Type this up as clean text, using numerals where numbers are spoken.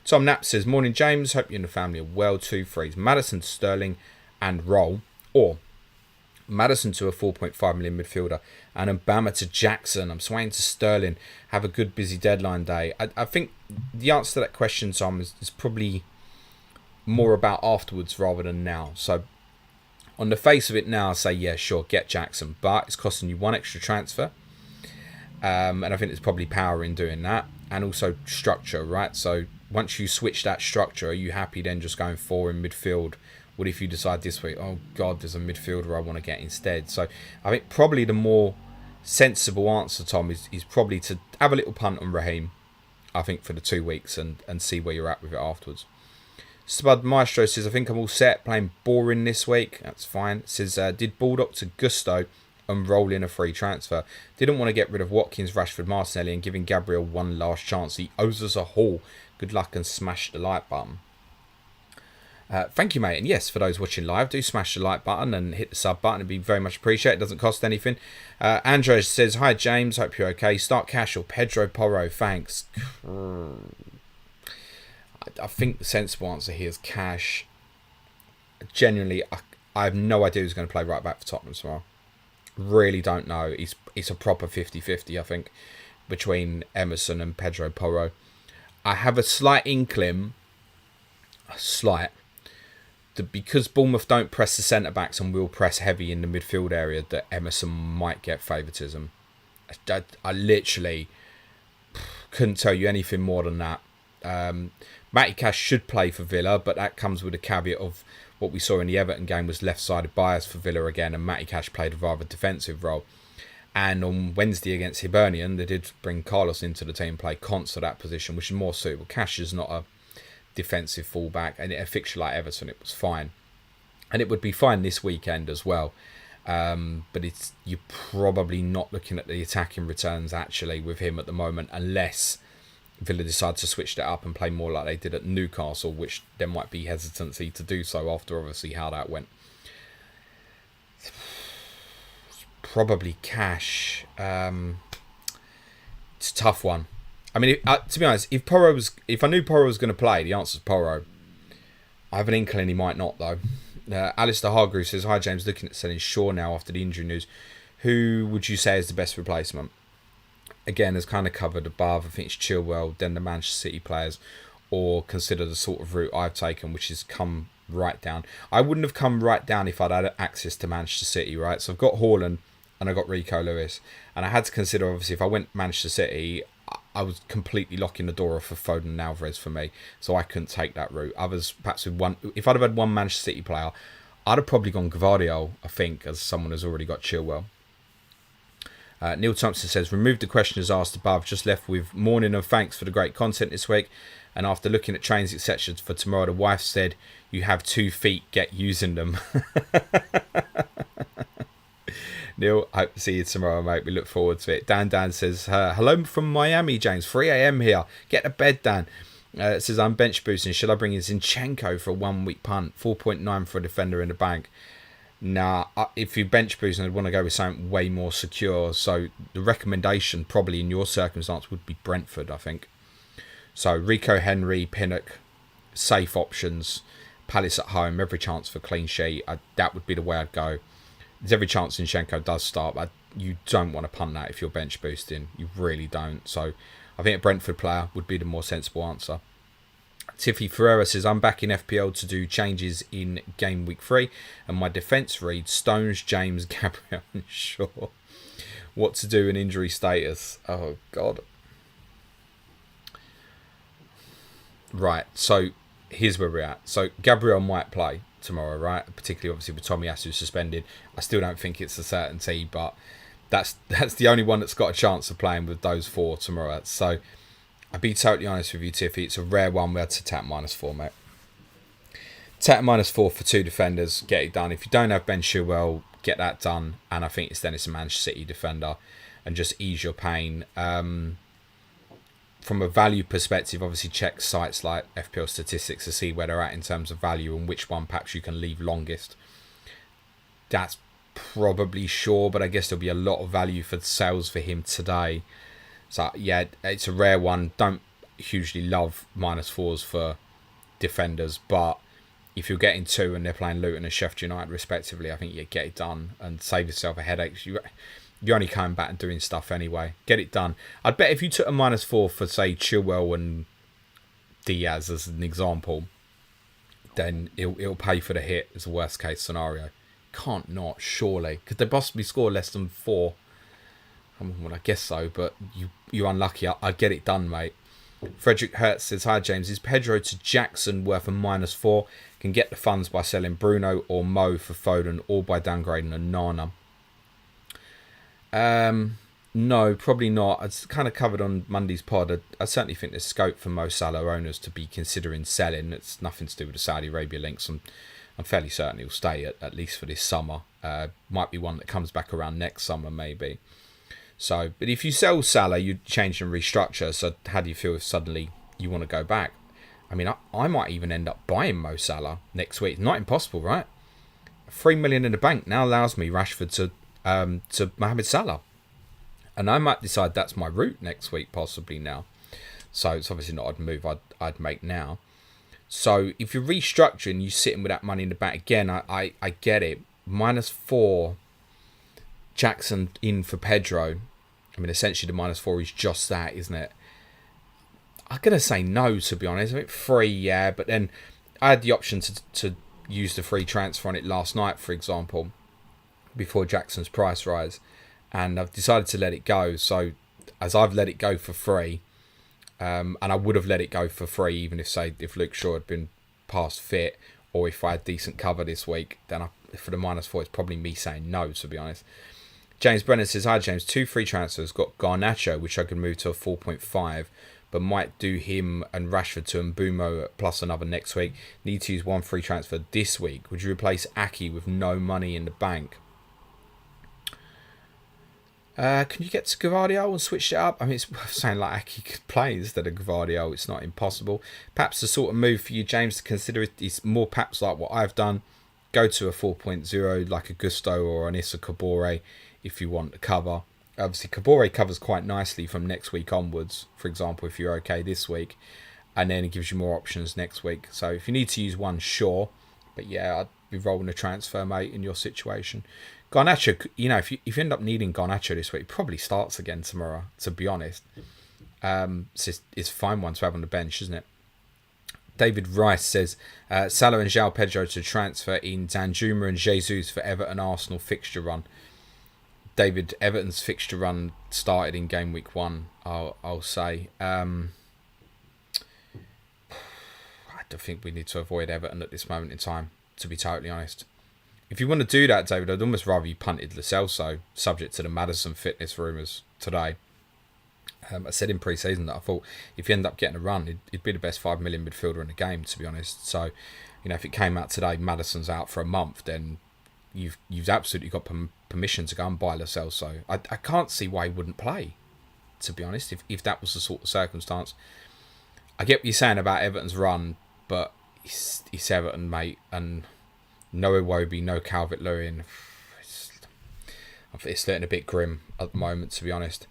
Tom Knapp says, morning James, hope you and the family are well. 2 3s, Maddison to Sterling and roll, or Maddison to a 4.5 million midfielder and Obama to Jackson. I'm swaying to Sterling. Have a good busy deadline day. I think the answer to that question, Tom, is probably more about afterwards rather than now. So on the face of it now, I say, yeah, sure, get Jackson, but it's costing you one extra transfer. And I think there's probably power in doing that, and also structure, right? So once you switch that structure, are you happy then just going 4 in midfield? What if you decide this week, oh God, there's a midfielder I want to get instead? So I think probably the more sensible answer, Tom, is probably to have a little punt on Raheem, I think, for the 2 weeks and see where you're at with it afterwards. Spud Maestro says, I think I'm all set, playing boring this week. That's fine. Says, did Baldock to Gusto and roll in a free transfer. Didn't want to get rid of Watkins, Rashford, Martinelli and giving Gabriel one last chance. He owes us a haul. Good luck and smash the like button. Thank you, mate. And yes, for those watching live, do smash the like button and hit the sub button. It'd be very much appreciated. It doesn't cost anything. Andre says, hi, James. Hope you're okay. Start Cash or Pedro Porro. Thanks. I think the sensible answer here is Cash. Genuinely, I have no idea who's going to play right back for Tottenham tomorrow. Really don't know. It's a proper 50-50, I think, between Emerson and Pedro Porro. I have a slight inkling, that because Bournemouth don't press the centre-backs and will press heavy in the midfield area, that Emerson might get favouritism. I literally couldn't tell you anything more than that. Matty Cash should play for Villa, but that comes with a caveat of what we saw in the Everton game was left-sided bias for Villa again, and Matty Cash played a rather defensive role. And on Wednesday against Hibernian, they did bring Carlos into the team, play Const to that position, which is more suitable. Cash is not a defensive fullback, and a fixture like Everton, it was fine, and it would be fine this weekend as well. But you're probably not looking at the attacking returns actually with him at the moment, unless Villa decide to switch that up and play more like they did at Newcastle, which there might be hesitancy to do so after obviously how that went. Probably Cash. It's a tough one. I mean, to be honest, if I knew Porro was going to play, the answer is Porro. I have an inkling he might not, though. Alistair Hargreaves says, hi James, looking at selling Shaw now after the injury news. Who would you say is the best replacement? Again, as kind of covered above, I think it's Chilwell, then the Manchester City players, or consider the sort of route I've taken, which is come right down. I wouldn't have come right down if I'd had access to Manchester City, right? So I've got Haaland and I've got Rico Lewis, and I had to consider, obviously, if I went Manchester City, I was completely locking the door off for Foden and Alvarez for me, so I couldn't take that route. Others, perhaps with one, if I'd have had one Manchester City player, I'd have probably gone Gvardiol, I think, as someone who's already got Chilwell. Neil Thompson says, removed the questions asked above, just left with morning and thanks for the great content this week. And after looking at trains, etc. for tomorrow, the wife said, you have 2 feet, get using them. Neil, I hope to see you tomorrow, mate. We look forward to it. Dan says, hello from Miami, James. 3 a.m. here. Get to bed, Dan. It says, I'm bench boosting. Should I bring in Zinchenko for a 1 week punt? 4.9 for a defender in the bank. Nah, if you bench boost, I'd want to go with something way more secure. So the recommendation, probably in your circumstance, would be Brentford, I think. So Rico, Henry, Pinnock, safe options. Palace at home, every chance for clean sheet. That would be the way I'd go. There's every chance Zinchenko does start, but you don't want to punt that if you're bench boosting. You really don't. So I think a Brentford player would be the more sensible answer. Tiffy Ferreira says, I'm back in FPL to do changes in game week 3, and my defence reads Stones, James, Gabriel and Shaw. What to do in injury status? Oh, God. Right, so here's where we're at. So Gabriel might play tomorrow, right? Particularly, obviously, with Tomiyasu suspended. I still don't think it's a certainty, but that's the only one that's got a chance of playing with those 4 tomorrow. So I'll be totally honest with you, Tiffy. It's a rare one where I'd tap -4, mate. Tap -4 for 2 defenders. Get it done. If you don't have Ben Chilwell, get that done. And I think it's a Manchester City defender. And just ease your pain. From a value perspective, obviously check sites like FPL Statistics to see where they're at in terms of value and which one perhaps you can leave longest. That's probably Shaw, but I guess there'll be a lot of value for sales for him today. So yeah, it's a rare one. hugely love -4s for defenders, but if you're getting 2 and they're playing Luton and Sheffield United respectively, I think you get it done and save yourself a headache. You're only coming back and doing stuff anyway. Get it done. I'd bet if you took a -4 for, say, Chilwell and Diaz as an example, then it'll pay for the hit as a worst case scenario. Can't not, surely. Could they possibly score less than 4? Well, I guess so, but you're unlucky. I'd get it done, mate. Frederick Hertz says, hi James, is Pedro to Jackson worth a -4? Can get the funds by selling Bruno or Mo for Foden, or by downgrading a Nana. No, probably not. It's kind of covered on Monday's pod. I certainly think there's scope for Mo Salah owners to be considering selling. It's nothing to do with the Saudi Arabia links. I'm fairly certain he'll stay at least for this summer. Might be one that comes back around next summer, maybe. So, but if you sell Salah, you change and restructure. So how do you feel if suddenly you want to go back? I mean, I might even end up buying Mo Salah next week. Not impossible, right? 3 million in the bank now allows me Rashford to Mohamed Salah. And I might decide that's my route next week, possibly now. So it's obviously not a move I'd make now. So if you're restructuring, you're sitting with that money in the bank. Again, I get it. -4 Jackson in for Pedro. I mean, essentially the -4 is just that, isn't it? I'm going to say no, to be honest. I mean, free, yeah. But then I had the option to use the free transfer on it last night, for example, before Jackson's price rise. And I've decided to let it go. So as I've let it go for free, and I would have let it go for free even if Luke Shaw had been past fit, or if I had decent cover this week, then for the -4, it's probably me saying no, to be honest. James Brennan says, hi James, 2 free transfers. Got Garnacho, which I could move to a 4.5, but might do him and Rashford to Mbumo plus another next week. Need to use 1 free transfer this week. Would you replace Aki with no money in the bank? Can you get to Gvardiol and switch it up? I mean, it's worth saying like Aki could play instead of Gvardiol. It's not impossible. Perhaps the sort of move for you, James, to consider is more perhaps like what I've done. Go to a 4.0 like a Gusto or an Issa Kabore if you want to cover. Obviously, Kabore covers quite nicely from next week onwards, for example, if you're okay this week. And then it gives you more options next week. So if you need to use one, sure. But yeah, I'd be rolling a transfer, mate, in your situation. Garnacho, you know, if you end up needing Garnacho this week, it probably starts again tomorrow, to be honest. It's a fine one to have on the bench, isn't it? David Rice says, Salah and João Pedro to transfer in Danjuma and Jesus for Everton Arsenal fixture run. David, Everton's fixture run started in game week 1, I'll say. I don't think we need to avoid Everton at this moment in time, to be totally honest. If you want to do that, David, I'd almost rather you punted Lo Celso, subject to the Maddison fitness rumours today. I said in pre-season that I thought if you end up getting a run, he'd be the best 5 million midfielder in the game, to be honest. So, you know, if it came out today, Maddison's out for a month, then you've absolutely got permission to go and buy Lo Celso. I can't see why he wouldn't play, to be honest, if that was the sort of circumstance. I get what you're saying about Everton's run, but it's Everton, mate, and no Iwobi, no Calvert-Lewin. It's looking a bit grim at the moment, to be honest.